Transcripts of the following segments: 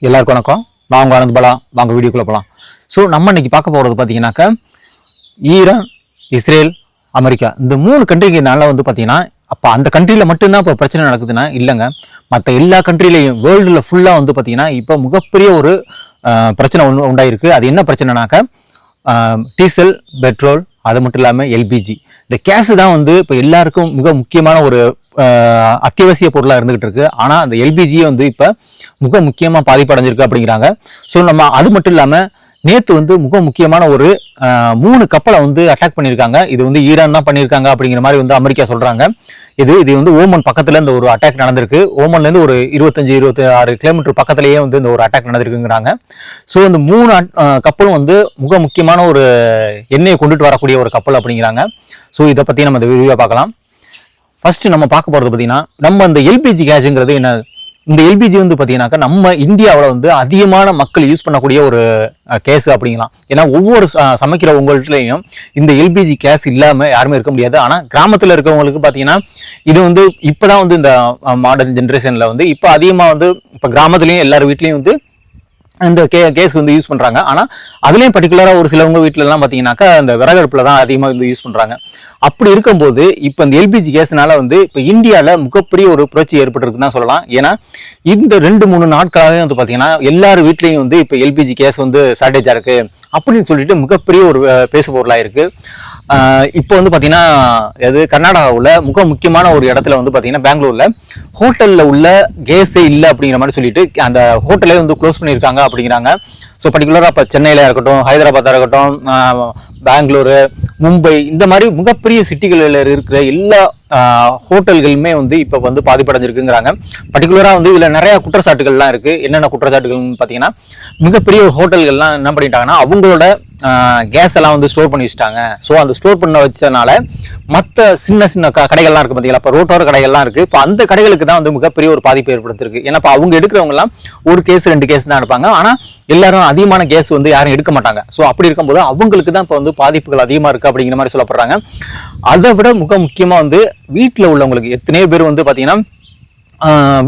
எல்லாருக்கும் வணக்கம். வாங்க ஆனந்த் பாலா, வாங்க வீடியோக்குள்ள போகலாம். ஸோ நம்ம இன்னைக்கு பார்க்க போகிறது பார்த்தீங்கன்னாக்கா ஈரான், இஸ்ரேல், அமெரிக்கா இந்த 3 கண்ட்ரிக்குனால பார்த்தீங்கன்னா அப்போ அந்த கண்ட்ரியில் மட்டும்தான் இப்போ பிரச்சனை நடக்குதுன்னா இல்லைங்க, மற்ற எல்லா கண்ட்ரிலையும் வேர்ல்டில் ஃபுல்லாக பார்த்தீங்கன்னா இப்போ மிகப்பெரிய ஒரு பிரச்சனை உண்டாயிருக்கு. அது என்ன பிரச்சனைனாக்கா டீசல், பெட்ரோல், அது மட்டும் இல்லாமல் எல்பிஜி இந்த கேஸ் தான் இப்போ எல்லாருக்கும் மிக முக்கியமான ஒரு அத்தியாவசிய பொருளாக இருந்துகிட்டு இருக்கு. ஆனால் அந்த எல்பிஜியை இப்போ மிக முக்கியமாக பாதிப்படைஞ்சிருக்கு அப்படிங்கிறாங்க. ஸோ நம்ம அது மட்டும் இல்லாமல் நேற்று மிக முக்கியமான ஒரு 3 கப்பலை அட்டாக் பண்ணியிருக்காங்க. இது ஈரான் தான் பண்ணியிருக்காங்க அப்படிங்கிற மாதிரி அமெரிக்கா சொல்றாங்க. இது ஓமன் பக்கத்துல இந்த ஒரு அட்டாக் நடந்திருக்கு. ஓமன்லேருந்து ஒரு 25-26 கிலோமீட்டர் பக்கத்திலேயே இந்த ஒரு அட்டாக் நடந்திருக்குங்கிறாங்க. ஸோ இந்த 3 கப்பலும் மிக முக்கியமான ஒரு எண்ணெயை கொண்டுட்டு வரக்கூடிய ஒரு கப்பல் அப்படிங்கிறாங்க. ஸோ இதை பற்றி நம்ம இந்த வீடியோ பார்க்கலாம். ஃபர்ஸ்ட் நம்ம பார்க்க போகிறது பார்த்தீங்கன்னா நம்ம இந்த எல்பிஜி கேஸுங்கிறது என்ன. இந்த எல்பிஜி பார்த்தீங்கன்னாக்கா நம்ம இந்தியாவில் அதிகமான மக்கள் யூஸ் பண்ணக்கூடிய ஒரு கேஸ் அப்படிங்கலாம். ஏன்னா ஒவ்வொரு சமைக்கிற உங்கள்கிட்டையும் இந்த எல்பிஜி கேஸ் இல்லாமல் யாருமே இருக்க முடியாது. ஆனால் கிராமத்தில் இருக்கிறவங்களுக்கு பார்த்தீங்கன்னா இது இப்போதான் இந்த மாடர்ன் ஜென்ரேஷனில் இப்போ அதிகமாக இப்போ கிராமத்துலேயும் எல்லார் வீட்லேயும் இந்த கேஸ் யூஸ் பண்றாங்க. ஆனா அதுலயும் பர்டிகுலரா ஒரு சிலவங்க வீட்டுல எல்லாம் பாத்தீங்கன்னாக்கா இந்த விறகடுப்புல தான் அதிகமா யூஸ் பண்றாங்க. அப்படி இருக்கும்போது இப்ப இந்த எல்பிஜி கேஸ்னால இப்ப இந்தியால மிகப்பெரிய ஒரு புரட்சி ஏற்பட்டிருக்குன்னு தான் சொல்லலாம். ஏன்னா இந்த 2-3 நாட்களாவே பாத்தீங்கன்னா எல்லார் வீட்லயும் இப்ப எல்பிஜி கேஸ் ஷார்டேஜா இருக்கு அப்படின்னு சொல்லிட்டு மிகப்பெரிய ஒரு பேசு பொருளா இருக்கு. இப்போ பாத்தீங்கன்னா அது கர்நாடகாவில் மிக முக்கியமான ஒரு இடத்துல பாத்தீங்கன்னா பெங்களூர்ல ஹோட்டல்ல உள்ள கேஸே இல்லை அப்படிங்கிற மாதிரி சொல்லிட்டு அந்த ஹோட்டலே க்ளோஸ் பண்ணியிருக்காங்க அப்படிங்கிறாங்க. ஸோ பர்டிகுலராக இப்போ சென்னையில இருக்கட்டும், ஹைதராபாத்தாக இருக்கட்டும், பெங்களூரு, மும்பை இந்த மாதிரி மிகப்பெரிய சிட்டிகளில் இருக்கிற எல்லா ஹோட்டல்களுமே இப்போ பாதிப்படைஞ்சிருக்குங்கிறாங்க. பர்டிகுலராக இதில் நிறைய குற்றச்சாட்டுகள்லாம் இருக்கு. என்னென்ன குற்றச்சாட்டுகள்னு பார்த்தீங்கன்னா மிகப்பெரிய ஹோட்டல்கள்லாம் என்ன பண்ணிட்டாங்கன்னா அவங்களோட கேஸ் எல்லாம் ஸ்டோர் பண்ணி வச்சுட்டாங்க. ஸோ அந்த ஸ்டோர் பண்ண வச்சனால மற்ற சின்ன சின்ன கடைகள்லாம் இருக்கு பார்த்தீங்களா, இப்போ ரோட்டோர கடைகள்லாம் இருக்கு. இப்போ அந்த கடைகளுக்கு தான் மிகப்பெரிய ஒரு பாதிப்பு ஏற்படுத்திருக்கு. ஏன்னா இப்போ அவங்க எடுக்கிறவங்க எல்லாம் ஒரு கேஸ் 2 கேஸ் தான் எடுப்பாங்க. ஆனால் எல்லாரும் அதிகமான கேஸ் யாரும் எடுக்க மாட்டாங்க. ஸோ அப்படி இருக்கும்போது அவங்களுக்கு தான் இப்போ பாதிப்புகள் அதிகமாக இருக்கு அப்படிங்கிற மாதிரி சொல்லப்படுறாங்க. அதை விட மிக முக்கியமா வீட்டில் உள்ளவங்களுக்கு எத்தனையோ பேர் பார்த்தீங்கன்னா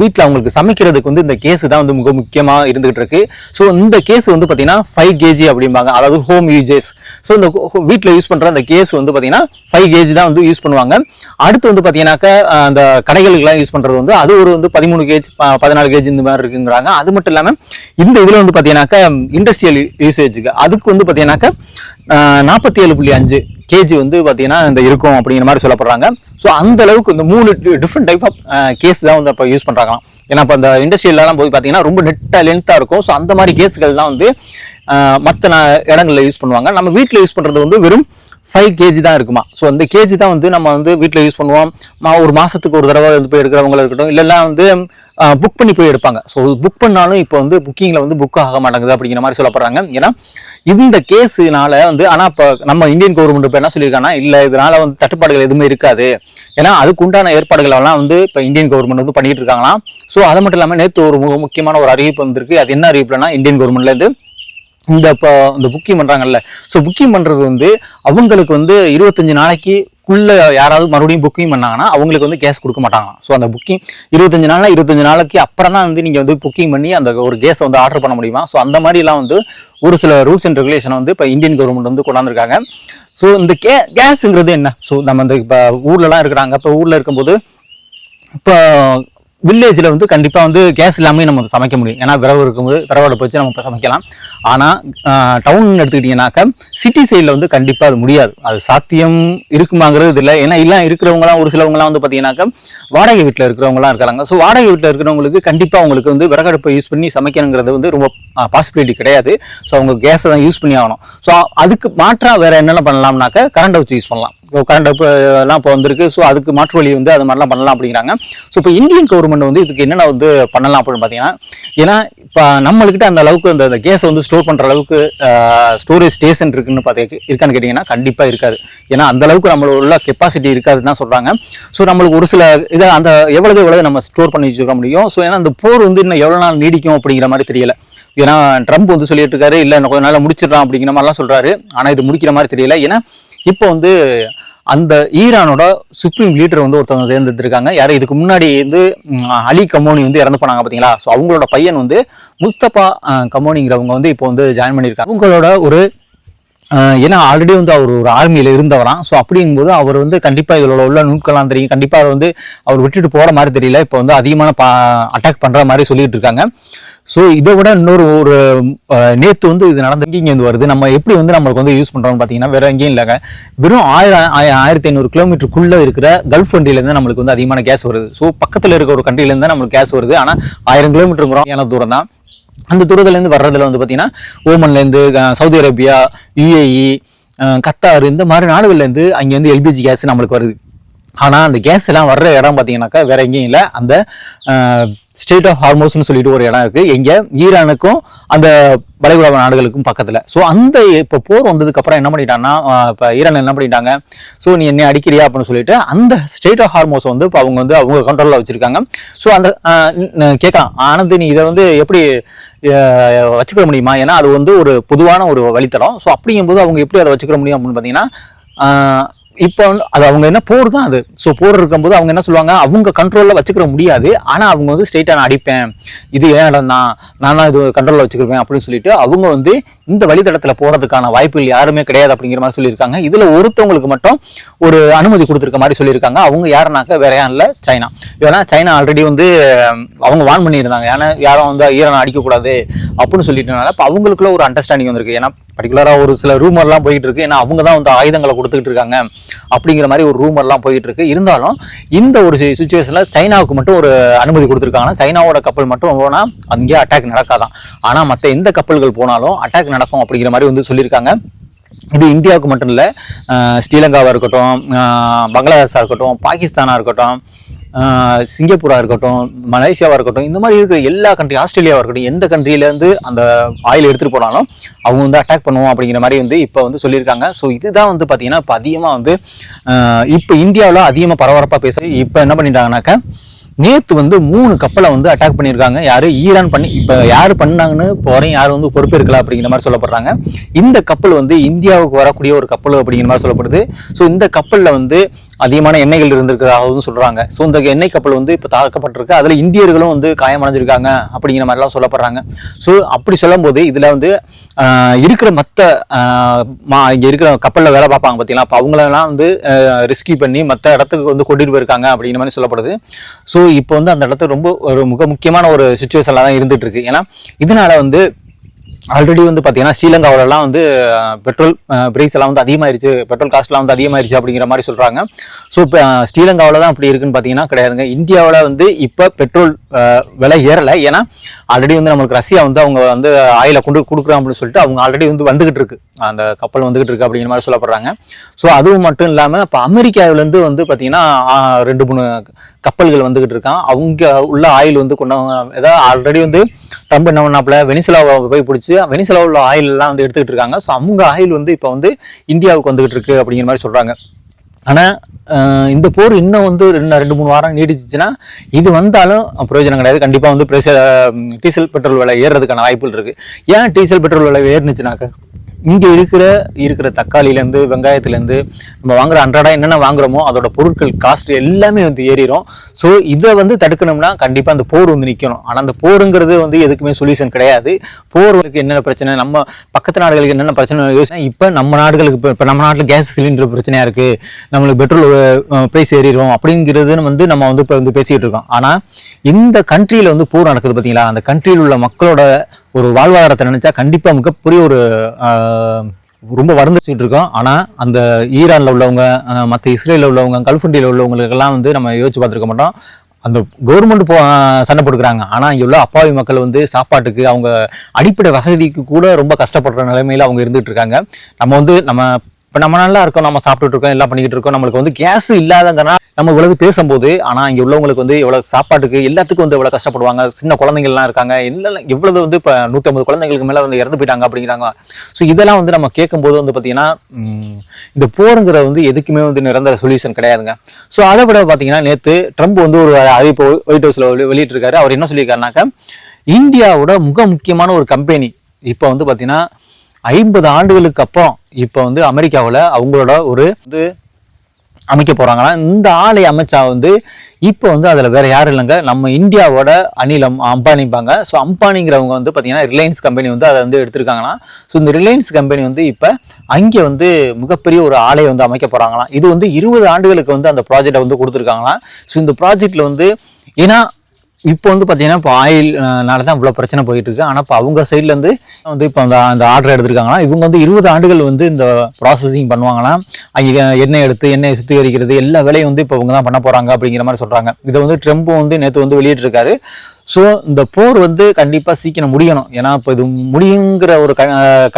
வீட்டில் அவங்களுக்கு சமைக்கிறதுக்கு இந்த கேஸ் தான் மிக முக்கியமாக இருந்துகிட்டு இருக்கு. ஸோ இந்த கேஸ் பார்த்தீங்கன்னா 5 kg அப்படிம்பாங்க, அதாவது ஹோம் யூஜேஸ். ஸோ இந்த வீட்டில் யூஸ் பண்ணுற அந்த கேஸ் பார்த்தீங்கன்னா 5 kg தான் யூஸ் பண்ணுவாங்க. அடுத்து பார்த்தீங்கன்னாக்கா அந்த கடைகளுக்கெல்லாம் யூஸ் பண்ணுறது அது ஒரு 13 kg 14 kg இந்த மாதிரி இருக்குங்கிறாங்க. அது மட்டும் இல்லாமல் இந்த இதில் பார்த்தீங்கன்னாக்கா இண்டஸ்ட்ரியல் யூசேஜுக்கு அதுக்கு பார்த்தீங்கன்னாக்கா 47.5 kg பார்த்தீங்கன்னா இந்த இருக்கும் அப்படிங்கிற மாதிரி சொல்லப்படுறாங்க. ஸோ அந்த அளவுக்கு இந்த 3 டிஃப்ரெண்ட் டைப் ஆஃப் கேஸ் தான் இப்போ யூஸ் பண்றாங்களாம். ஏன்னா இப்போ அந்த இண்டஸ்ட்ரியல்லாம் போய் பார்த்தீங்கன்னா ரொம்ப லென்த்தா இருக்கும். ஸோ அந்த மாதிரி கேஸ்கள் தான் மற்ற இடங்கள்ல யூஸ் பண்ணுவாங்க. நம்ம வீட்டில் யூஸ் பண்றது வெறும் 5 kg தான் இருக்குமா. ஸோ அந்த கேஜி தான் நம்ம வீட்டில் யூஸ் பண்ணுவோம். ஒரு மாசத்துக்கு ஒரு தடவை போய் எடுக்கிறவங்களா இருக்கட்டும், இல்லைன்னா புக் பண்ணி போய் எடுப்பாங்க. ஸோ புக் பண்ணாலும் இப்போ புக்கிங்ல புக் ஆக மாட்டேங்குது அப்படிங்கிற மாதிரி சொல்லப்படுறாங்க. ஏன்னா இந்த கேஸுனால ஆனா இப்போ நம்ம இந்தியன் கவர்மெண்ட் இப்போ என்ன சொல்லியிருக்காங்கன்னா இல்லை, இதனால தட்டுப்பாடுகள் எதுவுமே இருக்காது. ஏன்னா அதுக்கு உண்டான ஏற்பாடுகள் எல்லாம் இப்போ இந்தியன் கவர்மெண்ட் பண்ணிட்டு இருக்காங்களாம். ஸோ அது மட்டும் இல்லாமல் நேற்று ஒரு முக்கியமான ஒரு அறிவிப்பு வந்திருக்கு. அது என்ன அறிவிப்புலன்னா இந்தியன் கவர்மெண்ட்ல இருந்து இந்த புக்கிங் பண்றாங்கல்ல. ஸோ புக்கிங் பண்றது அவங்களுக்கு 25 நாளைக்குள்ள யாராவது மறுபடியும் புக்கிங் பண்ணாங்கன்னா அவங்களுக்கு கேஸ் கொடுக்க மாட்டாங்களாம். ஸோ அந்த புக்கிங் 25 நாளைக்கு அப்புறம் தான் நீங்க புக்கிங் பண்ணி அந்த ஒரு கேஸை ஆர்டர் பண்ண முடியுமா. ஸோ அந்த மாதிரி எல்லாம் ஒரு சில ரூல்ஸ் அண்ட் ரெகுலேஷன் இப்போ இந்தியன் கவர்மெண்ட் கொண்டாந்துருக்காங்க. ஸோ இந்த கேஸுங்கிறது என்ன. ஸோ நம்ம இப்போ ஊர்லலாம் இருக்கிறாங்க. இப்போ ஊர்ல இருக்கும்போது இப்போ வில்லேஜில் கண்டிப்பாக கேஸ் இல்லாமல் நம்ம சமைக்க முடியும். ஏன்னா விறகு இருக்கும்போது விறகு வச்சு நம்ம இப்போ சமைக்கலாம். ஆனால் டவுன் எடுத்துக்கிட்டிங்கனாக்கா சிட்டி சைடில் கண்டிப்பாக அது முடியாது. அது சாத்தியம் இருக்குமாங்கிறது இல்லை. ஏன்னா எல்லாம் இருக்கிறவங்களாம் ஒரு சிலவங்களாம் பார்த்தீங்கன்னாக்கா வாடகை வீட்டில் இருக்கிறவங்களாம் இருக்கிறாங்க. ஸோ வாடகை வீட்டில் இருக்கிறவங்களுக்கு கண்டிப்பாக அவங்களுக்கு விறகடுப்பை யூஸ் பண்ணி சமைக்கணுங்கிறது ரொம்ப பாசிபிலிட்டி கிடையாது. ஸோ அவங்க கேஸை தான் யூஸ் பண்ணி ஆகணும். ஸோ அதுக்கு மாற்றா வேற என்னென்ன பண்ணலாம்னாக்கா கரண்டை வச்சு யூஸ் பண்ணலாம். கரண்ட் அடுப்பு எல்லாம் இப்போ வந்திருக்கு. ஸோ அதுக்கு மாற்று வழி அது மாதிரிலாம் பண்ணலாம் அப்படிங்கிறாங்க. ஸோ இப்போ இந்தியன் கவர்மெண்ட் இதுக்கு என்னென்ன பண்ணலாம் அப்படின்னு பார்த்தீங்கன்னா, ஏன்னா இப்போ நம்மளுக்கிட்ட அந்த அளவுக்கு அந்த கேஸை ஸ்டோர் பண்ற அளவுக்கு ஸ்டோரேஜ் ஸ்டேஷன் இருக்கான்னு கேட்டீங்கன்னா கண்டிப்பா இருக்காது. ஏன்னா அந்த அளவுக்கு நம்மளோட உள்ள கெப்பாசிட்டி இருக்காதுன்னு தான் சொல்றாங்க. ஸோ நம்மளுக்கு ஒரு சில இதை அந்த எவ்வளவு நம்ம ஸ்டோர் பண்ணி வச்சுக்க முடியும். ஸோ ஏன்னா அந்த போர் இன்னும் எவ்வளவு நாள் நீடிக்கும் அப்படிங்கிற மாதிரி தெரியல. ஏன்னா ட்ரம்ப் சொல்லிட்டு இருக்காரு, இல்லை கொஞ்ச நாள் முடிச்சிடலாம் அப்படிங்கிற மாதிரிலாம் சொல்றாரு. ஆனா இது முடிக்கிற மாதிரி தெரியல. ஏன்னா இப்போ அந்த ஈரானோட சுப்ரீம் லீடர் வந்து ஒருத்தவங்க தேர்ந்தெடுத்திருக்காங்க. யாரும் இதுக்கு முன்னாடி வந்து அலி கமோனி வந்து இறந்து போனாங்க பார்த்தீங்களா. ஸோ அவங்களோட பையன் வந்து முஸ்தபா கமோனிங்கிறவங்க வந்து இப்போ வந்து ஜாயின் பண்ணியிருக்காங்க. அவங்களோட ஒரு ஏன்னா ஆல்ரெடி வந்து அவர் ஒரு ஆர்மியில இருந்தவராம். ஸோ அப்படிங்கும்போது அவர் வந்து கண்டிப்பா இதோட உள்ள நுட்கலாம் தெரியும். கண்டிப்பா அதை வந்து அவர் விட்டுட்டு போற மாதிரி தெரியல. இப்போ வந்து அதிகமான அட்டாக் பண்ற மாதிரி சொல்லிட்டு இருக்காங்க. ஸோ இதை விட இன்னொரு ஒரு நேற்று வந்து இது நடந்து இங்கே வந்து வருது. நம்ம எப்படி வந்து நம்மளுக்கு வந்து யூஸ் பண்றோம்னு பார்த்தீங்கன்னா வேற எங்கேயும் இல்லைங்க, வெறும் 1500 கிலோமீட்டருக்குள்ள இருக்கிற கல்ஃப் கண்ட்ரிலேருந்து நம்மளுக்கு வந்து அதிகமான கேஸ் வருது. ஸோ பக்கத்தில் இருக்கிற ஒரு கண்ட்ரிலேருந்து நம்மளுக்கு கேஸ் வருது. ஆனால் 1000 கிலோமீட்டருங்கிற தூரம் தான். அந்த தூரத்துலேருந்து வர்றதுல வந்து பார்த்தீங்கன்னா ஓமன்லேருந்து சவுதி அரேபியா, யுஏஇ, கத்தார் இந்த மாதிரி நாடுகள்லேருந்து அங்கேருந்து எல்பிஜி கேஸ் நம்மளுக்கு வருது. ஆனால் அந்த கேஸ் எல்லாம் வர்ற இடம் பார்த்தீங்கன்னாக்கா வேற எங்கேயும் இல்லை, அந்த ஸ்டேட் ஆஃப் ஹார்மோஸ்னு சொல்லிட்டு ஒரு இடம் இருக்கு, எங்க ஈரானுக்கும் அந்த வளைகுடா நாடுகளுக்கும் பக்கத்துல. ஸோ அந்த இப்போ போர் வந்ததுக்கு அப்புறம் என்ன பண்ணிட்டாங்கன்னா, இப்போ ஈரான் என்ன பண்ணிட்டாங்க, ஸோ நீ என்ன அடிக்கிறியா அப்படின்னு சொல்லிட்டு அந்த ஸ்டேட் ஆஃப் ஹார்மோஸ் வந்து இப்போ அவங்க வந்து அவங்க கண்ட்ரோலில் வச்சிருக்காங்க. ஸோ அந்த கேட்கலாம், ஆனந்த் நீ இதை வந்து எப்படி வச்சுக்க முடியுமா, ஏன்னா அது வந்து ஒரு பொதுவான ஒரு வழித்தடம். ஸோ அப்படிங்கும்போது அவங்க எப்படி அதை வச்சுக்க முடியும் அப்படின்னு பார்த்தீங்கன்னா, இப்போ வந்து அது அவங்க என்ன போர் தான் அது. ஸோ போர் இருக்கும்போது அவங்க என்ன சொல்லுவாங்க, அவங்க கண்ட்ரோலில் வச்சுக்கிற முடியாது, ஆனால் அவங்க வந்து ஸ்ட்ரெயிட்டாக நான் அடிப்பேன், இது ஏன் இடம் தான், நான் இது கண்ட்ரோலில் வச்சுக்கிருவேன் அப்படின்னு சொல்லிட்டு அவங்க வந்து இந்த வழித்தடத்தில் போகிறதுக்கான வாய்ப்புகள் யாருமே கிடையாது அப்படிங்கிற மாதிரி சொல்லியிருக்காங்க. இதில் ஒருத்தவங்களுக்கு மட்டும் ஒரு அனுமதி கொடுத்துருக்க மாதிரி சொல்லியிருக்காங்க. அவங்க யாருனாக்க வேற யாரும் இல்லை, சைனா. ஏன்னா சைனா ஆல்ரெடி வந்து அவங்க வான் பண்ணியிருந்தாங்க, ஏன்னா யாரும் வந்து ஈரானை அடிக்கக்கூடாது அப்படின்னு சொல்லிட்டனால இப்போ அவங்களுக்குள்ள ஒரு அண்டர்ஸ்டாண்டிங் வந்திருக்கு. ஏன்னா பர்டிகுலராக ஒரு சில ரூமர்லாம் போயிட்டு இருக்கு, ஏன்னா அவங்க தான் வந்து ஆயுதங்களை கொடுத்துக்கிட்டு இருக்காங்க அப்படிங்கிற மாதிரி ஒரு ரூமர்லாம் போயிட்டு இருக்கு. இருந்தாலும் இந்த ஒரு சுச்சுவேஷன்ல சைனாவுக்கு மட்டும் ஒரு அனுமதி கொடுத்துருக்காங்கன்னா, சைனாவோட கப்பல் மட்டும் போனா அங்கேயே அட்டாக் நடக்காதான், ஆனா மற்ற எந்த கப்பல்கள் போனாலும் அட்டாக் நடக்கும் அப்படிங்கிற மாதிரி வந்து சொல்லியிருக்காங்க. இது இந்தியாவுக்கு மட்டும் இல்லை, ஸ்ரீலங்காவாக இருக்கட்டும், பங்களாதேஷாக இருக்கட்டும், பாகிஸ்தானாக இருக்கட்டும், சிங்கப்பூரா இருக்கட்டும், மலேசியாவா இருக்கட்டும், இந்த மாதிரி இருக்கிற எல்லா கண்ட்ரி, ஆஸ்திரேலியாவா இருக்கட்டும், எந்த கண்ட்ரிலேருந்து அந்த ஆயில் எடுத்துகிட்டு போனாலும் அவங்க வந்து அட்டாக் பண்ணுவோம் அப்படிங்கிற மாதிரி வந்து இப்போ வந்து சொல்லியிருக்காங்க. ஸோ இதுதான் வந்து பார்த்தீங்கன்னா இப்போ அதிகமாக வந்து இப்போ இந்தியாவில் அதிகமாக பரபரப்பாக பேச இப்போ என்ன பண்ணிட்டாங்கன்னாக்கா, நேற்று வந்து 3 கப்பலை வந்து அட்டாக் பண்ணியிருக்காங்க. யாரு ஈரான் பண்ணி, இப்போ யார் பண்ணாங்கன்னு போகிறேன், யார் வந்து பொறுப்பேற்கலாம் அப்படிங்கிற மாதிரி சொல்லப்படுறாங்க. இந்த கப்பல் வந்து இந்தியாவுக்கு வரக்கூடிய ஒரு கப்பல் அப்படிங்கிற மாதிரி சொல்லப்படுது. ஸோ இந்த கப்பலில் வந்து அதிகமான எண்ணெய்கள் இருந்திருக்கிறதாகவும் சொல்றாங்க. ஸோ இந்த எண்ணெய் கப்பல் வந்து இப்போ தாக்கப்பட்டிருக்கு, அதுல இந்தியர்களும் வந்து காயமடைஞ்சிருக்காங்க அப்படிங்கிற மாதிரிலாம் சொல்லப்படுறாங்க. ஸோ அப்படி சொல்லும் போது இதுல வந்து இருக்கிற மற்ற இங்க இருக்கிற கப்பல்ல வேலை பார்ப்பாங்க பார்த்தீங்களா, அப்போ அவங்களெல்லாம் வந்து ரெஸ்கியூ பண்ணி மற்ற இடத்துக்கு வந்து கொண்டுட்டு போயிருக்காங்க அப்படிங்கிற மாதிரி சொல்லப்படுது. ஸோ இப்போ வந்து அந்த இடத்துல ரொம்ப ஒரு முக்கியமான ஒரு சுச்சுவேஷன்ல தான் இருந்துட்டு இருக்கு. ஏன்னா இதனால வந்து ஆல்ரெடி வந்து பார்த்தீங்கன்னா ஸ்ரீலங்காவிலலாம் வந்து பெட்ரோல் பிரைஸ் எல்லாம் வந்து அதிகமாயிருச்சு, பெட்ரோல் காஸ்ட்லாம் வந்து அதிகமாயிருச்சு அப்படிங்கிற மாதிரி சொல்கிறாங்க. ஸோ இப்போ ஸ்ரீலங்காவில் தான் அப்படி இருக்குன்னு பார்த்தீங்கன்னா கிடையாதுங்க. இந்தியாவில் வந்து இப்போ பெட்ரோல் விலை ஏறலை, ஏன்னா ஆல்ரெடி வந்து நம்மளுக்கு ரஷ்யா வந்து அவங்க வந்து ஆயிலை கொடுக்குறோம் அப்படின்னு சொல்லிட்டு அவங்க ஆல்ரெடி வந்து வந்துகிட்டு இருக்கு, அந்த கப்பல் வந்துகிட்டு இருக்கு அப்படிங்கிற மாதிரி சொல்லப்படுறாங்க. ஸோ அதுவும் மட்டும் இல்லாமல் இப்போ அமெரிக்காவிலேருந்து வந்து பார்த்தீங்கன்னா 2-3 கப்பல்கள் வந்துகிட்டு இருக்கான். அவங்க உள்ள ஆயில் வந்து ஏதாவது ஆல்ரெடி வந்து ட்ரம்ப் என்ன பண்ணாப்புல வெனிசுலாவை போய் பிடிச்சி வெனிசுலாவில் உள்ள ஆயில் எல்லாம் வந்து எடுத்துக்கிட்டு இருக்காங்க. ஸோ அவங்க ஆயில் வந்து இப்போ வந்து இந்தியாவுக்கு வந்துகிட்டு இருக்கு அப்படிங்கிற மாதிரி சொல்றாங்க. ஆனால் இந்த போர் இன்னும் வந்து 2-3 வாரம் நீடிச்சுன்னா இது வந்தாலும் பிரயோஜனம் கிடையாது. கண்டிப்பாக வந்து டீசல் பெட்ரோல் விலை ஏறுறதுக்கான வாய்ப்புகள் இருக்கு. ஏன் டீசல் பெட்ரோல் விலை ஏறுனுச்சுனாக்க, இங்கே இருக்கிற தக்காளியிலேருந்து வெங்காயத்துலேருந்து நம்ம வாங்குற அன்றாடம் என்னென்ன வாங்குறோமோ அதோட பொருட்கள் காஸ்ட் எல்லாமே வந்து ஏறிடும். ஸோ இதை வந்து தடுக்கணும்னா கண்டிப்பாக அந்த போர் வந்து நிற்கணும். ஆனால் அந்த போருங்கிறது வந்து எதுக்குமே சொல்யூஷன் கிடையாது. போருக்கு என்னென்ன பிரச்சனை, நம்ம பக்கத்து நாடுகளுக்கு என்னென்ன பிரச்சனை யோசிச்சா, இப்போ நம்ம நாடுகளுக்கு இப்போ நம்ம நாட்டில் கேஸ் சிலிண்டர் பிரச்சனையாக இருக்குது, நம்மளுக்கு பெட்ரோல் ப்ரைஸ் ஏறிடும் அப்படிங்கிறதுன்னு வந்து நம்ம வந்து இப்போ வந்து பேசிக்கிட்டு இருக்கோம். ஆனால் இந்த கண்ட்ரியில் வந்து போர் நடக்குது பார்த்தீங்களா, அந்த கண்ட்ரியில் உள்ள மக்களோட ஒரு வாழ்வாதாரத்தை நினைச்சா கண்டிப்பா மிகப்பெரிய ஒரு ரொம்ப வருந்துச்சுட்டு இருக்கோம். ஆனா அந்த ஈரான்ல உள்ளவங்க, மற்ற இஸ்ரேலில் உள்ளவங்க, கல்ஃபண்டியில் உள்ளவங்களுக்கெல்லாம் வந்து நம்ம யோசிச்சு பார்த்துருக்க மாட்டோம். அந்த கவர்மெண்ட் சண்டை போட்டுக்கிறாங்க, ஆனா இங்க உள்ள அப்பாவி மக்கள் வந்து சாப்பாட்டுக்கு, அவங்க அடிப்படை வசதிக்கு கூட ரொம்ப கஷ்டப்படுற நிலைமையில அவங்க இருந்துட்டு இருக்காங்க. நம்ம வந்து இப்போ நம்ம நல்லா இருக்கோம், நம்ம சாப்பிட்டுட்டு இருக்கோம், எல்லாம் பண்ணிக்கிட்டு இருக்கோம், நம்மளுக்கு வந்து கேஸ் இல்லாதங்கன்னா நம்ம இவ்வளவு பேசும்போது, ஆனால் இங்கே உள்ளவங்களுக்கு வந்து எவ்வளோ சாப்பாட்டுக்கு எல்லாத்துக்கும் வந்து எவ்வளோ கஷ்டப்படுவாங்க. சின்ன குழந்தைங்கள்லாம் இருக்காங்க, எவ்வளவு வந்து இப்போ 150 குழந்தைங்களுக்கு மேலே வந்து இறந்து போயிட்டாங்க அப்படிங்கிறாங்க. ஸோ இதெல்லாம் வந்து நம்ம கேட்கும்போது வந்து பார்த்தீங்கன்னா இந்த போருங்கிற வந்து எதுக்குமே வந்து நிரந்தர சொல்யூஷன் கிடையாதுங்க. ஸோ அதை விட பார்த்தீங்கன்னா நேற்று ட்ரம்ப் வந்து ஒரு அறிவிப்பு ஒயிட் ஹவுஸில் வெளியிட்டிருக்காரு. அவர் என்ன சொல்லியிருக்காருனாக்கா, இந்தியாவோட முக்கியமான ஒரு கம்பெனி இப்போ வந்து பார்த்தீங்கன்னா 50 ஆண்டுகளுக்கு அப்புறம் இப்போ வந்து அமெரிக்காவில் அவங்களோட ஒரு வந்து அமைக்க போறாங்களாம். இந்த ஆலை அமைச்சா வந்து இப்போ வந்து அதுல வேற யாரும் இல்லைங்க, நம்ம இந்தியாவோட அனிலம் அம்பானிப்பாங்க. ஸோ அம்பானிங்கிறவங்க வந்து பாத்தீங்கன்னா ரிலையன்ஸ் கம்பெனி வந்து அதை வந்து எடுத்திருக்காங்களாம். ஸோ இந்த ரிலையன்ஸ் கம்பெனி வந்து இப்ப அங்கே வந்து மிகப்பெரிய ஒரு ஆலை வந்து அமைக்க போறாங்களாம். இது வந்து 20 ஆண்டுகளுக்கு வந்து அந்த ப்ராஜெக்டை வந்து கொடுத்துருக்காங்களாம். ஸோ இந்த ப்ராஜெக்ட்ல வந்து ஏன்னா இப்போ வந்து பார்த்தீங்கன்னா இப்போ ஆயில்னால தான் இவ்வளோ பிரச்சனை போயிட்டு இருக்கு. ஆனால் இப்போ அவங்க சைட்ல இருந்து வந்து இப்போ அந்த ஆர்டர் எடுத்திருக்காங்களாம். இவங்க வந்து 20 ஆண்டுகள் வந்து இந்த ப்ராசஸிங் பண்ணுவாங்களாம். அங்கே எண்ணெய் எடுத்து எண்ணெய் சுத்திகரிக்கிறது எல்லா வேலையும் வந்து இப்போ இவங்க தான் பண்ண போறாங்க அப்படிங்கிற மாதிரி சொல்றாங்க. இதை வந்து ட்ரம்ப்பும் வந்து நேற்று வந்து வெளியிட்டிருக்காரு. ஸோ இந்த போர் வந்து கண்டிப்பாக சீக்கிரம் முடியணும். ஏன்னா இப்போ இது முடியுங்கிற ஒரு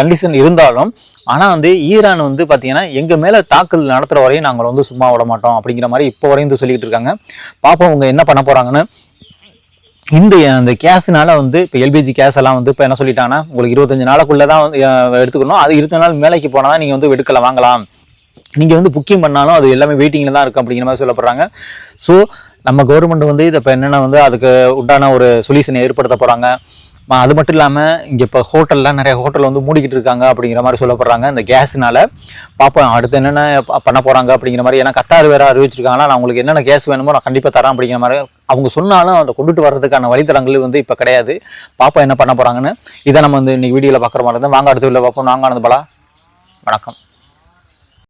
கண்டிஷன் இருந்தாலும் ஆனால் வந்து ஈரான் வந்து பார்த்தீங்கன்னா எங்கள் மேலே தாக்குதல் நடத்துகிற வரையும் நாங்கள் வந்து சும்மா விட மாட்டோம் அப்படிங்கிற மாதிரி இப்போ வரையும் வந்து சொல்லிட்டு இருக்காங்க. பாப்போம் அவங்க என்ன பண்ண போறாங்கன்னு. அந்த கேஸ்னால வந்து இப்போ எல்பிஜி கேஸ் எல்லாம் வந்து இப்போ என்ன சொல்லிட்டாங்கன்னா உங்களுக்கு 25 நாளுக்குள்ள தான் வந்து எடுத்துக்கணும். அது 20 நாள் மேலைக்கு போனால் தான் நீங்கள் வந்து எடுக்கலாம் வாங்கலாம். நீங்கள் வந்து புக்கிங் பண்ணாலும் அது எல்லாமே வெயிட்டிங்கில் தான் இருக்கும் அப்படிங்கிற மாதிரி சொல்லப்படுறாங்க. ஸோ நம்ம கவர்மெண்ட் வந்து இதை இப்போ என்னென்ன வந்து அதுக்கு உண்டான ஒரு சொல்யூஷனை ஏற்படுத்த போகிறாங்க. அது மட்டும் இல்லாமல் இங்கே இப்போ ஹோட்டல்லாம் நிறைய ஹோட்டல் வந்து மூடிக்கிட்டு இருக்காங்க அப்படிங்கிற மாதிரி சொல்லப்படுறாங்க இந்த கேஸ்னால. பார்ப்போம் அடுத்து என்னென்ன பண்ண போகிறாங்க அப்படிங்கிற மாதிரி. ஏன்னா கத்தார் வேற அறிவிச்சிருக்காங்களா, நான் உங்களுக்கு என்னென்ன கேஸ் வேணுமோ நான் கண்டிப்பாக தரேன் அப்படிங்கிற மாதிரி அவங்க சொன்னாலும் அதை கொண்டுட்டு வர்றதுக்கான வழித்தடங்கள் வந்து இப்போ கிடையாது. பார்ப்போம் என்ன பண்ண போகிறாங்கன்னு. இதை நம்ம வந்து இன்னைக்கு வீடியோவில் பார்க்குற மாதிரி இருந்தால் வாங்க அடுத்த வீடியோவில் பார்ப்போம். நாங்கள் ஆனந்த் பாலா, வணக்கம்.